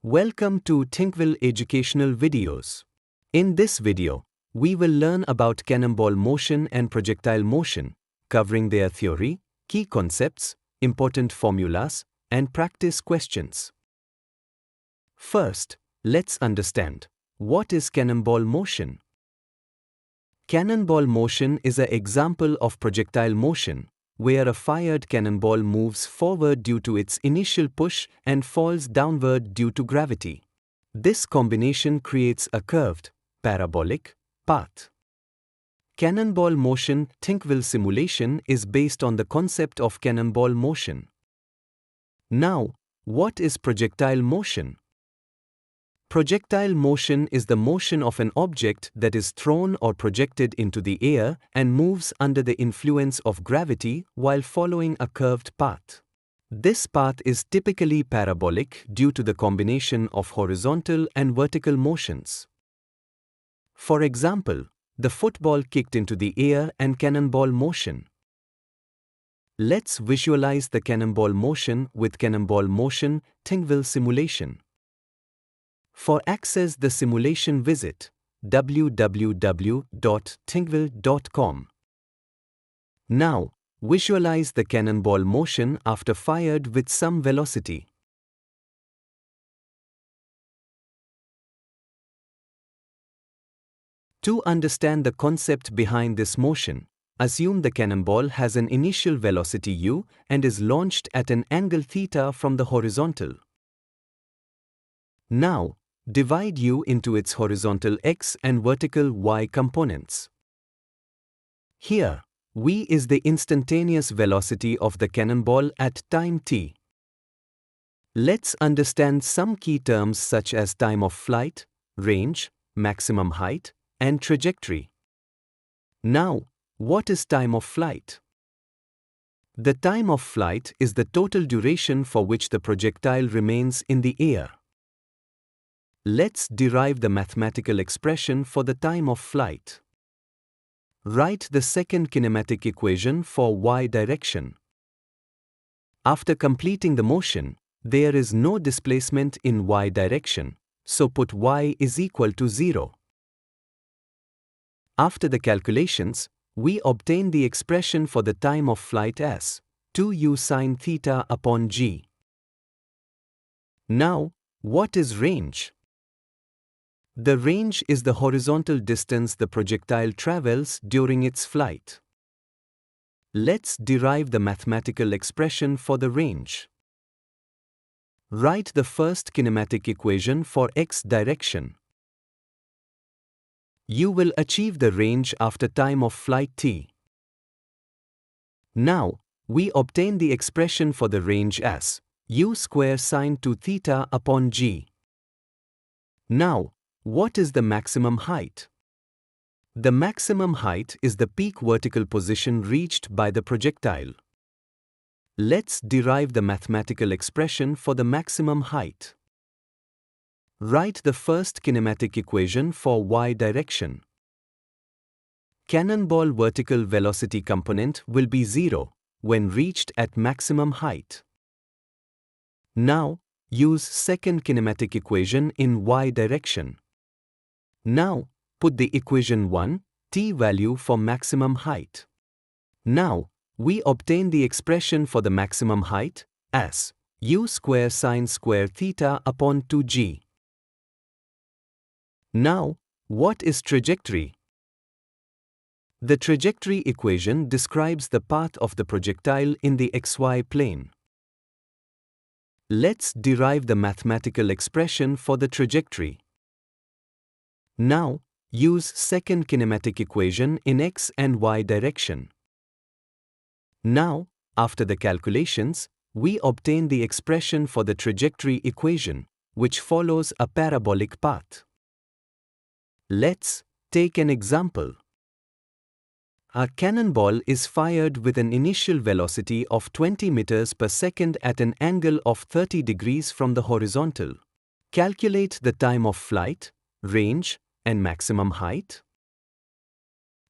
Welcome to ThinkViL educational videos. In this video, we will learn about cannonball motion and projectile motion, covering their theory, key concepts, important formulas, and practice questions. First, let's understand, what is cannonball motion? Cannonball motion is an example of projectile motion, where a fired cannonball moves forward due to its initial push and falls downward due to gravity. This combination creates a curved, parabolic path. Cannonball motion ThinkViL simulation is based on the concept of cannonball motion. Now, what is projectile motion? Projectile motion is the motion of an object that is thrown or projected into the air and moves under the influence of gravity while following a curved path. This path is typically parabolic due to the combination of horizontal and vertical motions. For example, the football kicked into the air and cannonball motion. Let's visualize the cannonball motion with cannonball motion ThinkViL simulation. For access the simulation, visit www.thinkvil.com. Now, visualize the cannonball motion after fired with some velocity. To understand the concept behind this motion, assume the cannonball has an initial velocity u and is launched at an angle theta from the horizontal. Now, divide u into its horizontal x and vertical y components. Here, v is the instantaneous velocity of the cannonball at time t. Let's understand some key terms such as time of flight, range, maximum height, and trajectory. Now, what is time of flight? The time of flight is the total duration for which the projectile remains in the air. Let's derive the mathematical expression for the time of flight. Write the second kinematic equation for y direction. After completing the motion, there is no displacement in y direction, so put y is equal to 0. After the calculations, we obtain the expression for the time of flight as 2u sine theta upon g. Now, what is range? The range is the horizontal distance the projectile travels during its flight. Let's derive the mathematical expression for the range. Write the first kinematic equation for x direction. You will achieve the range after time of flight t. Now, we obtain the expression for the range as u square sine 2 theta upon g. Now, what is the maximum height? The maximum height is the peak vertical position reached by the projectile. Let's derive the mathematical expression for the maximum height. Write the first kinematic equation for y direction. Cannonball vertical velocity component will be 0 when reached at maximum height. Now, use second kinematic equation in y direction. Now, put the equation 1, t value for maximum height. Now, we obtain the expression for the maximum height as u square sine square theta upon 2g. Now, what is trajectory? The trajectory equation describes the path of the projectile in the xy plane. Let's derive the mathematical expression for the trajectory. Now, use second kinematic equation in x and y direction. Now, after the calculations, we obtain the expression for the trajectory equation, which follows a parabolic path. Let's take an example. A cannonball is fired with an initial velocity of 20 meters per second at an angle of 30 degrees from the horizontal. Calculate the time of flight, range, and maximum height.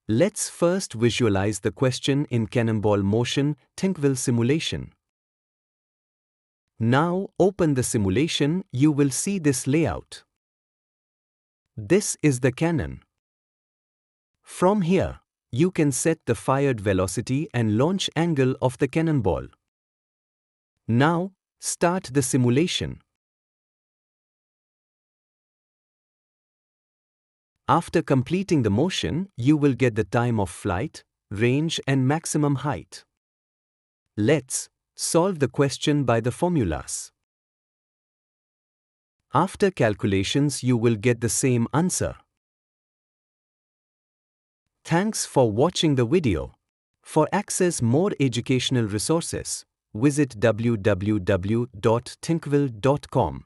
Let's first visualize the question in cannonball motion ThinkViL simulation. Now open the simulation, you will see this layout. This is the cannon. From here, you can set the fired velocity and launch angle of the cannonball. Now, start the simulation. After completing the motion, you will get the time of flight, range and maximum height. Let's solve the question by the formulas. After calculations, you will get the same answer. Thanks for watching the video. For access more educational resources, visit www.thinkvil.com.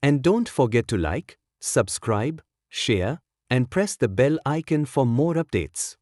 And don't forget to like, subscribe, share, and press the bell icon for more updates.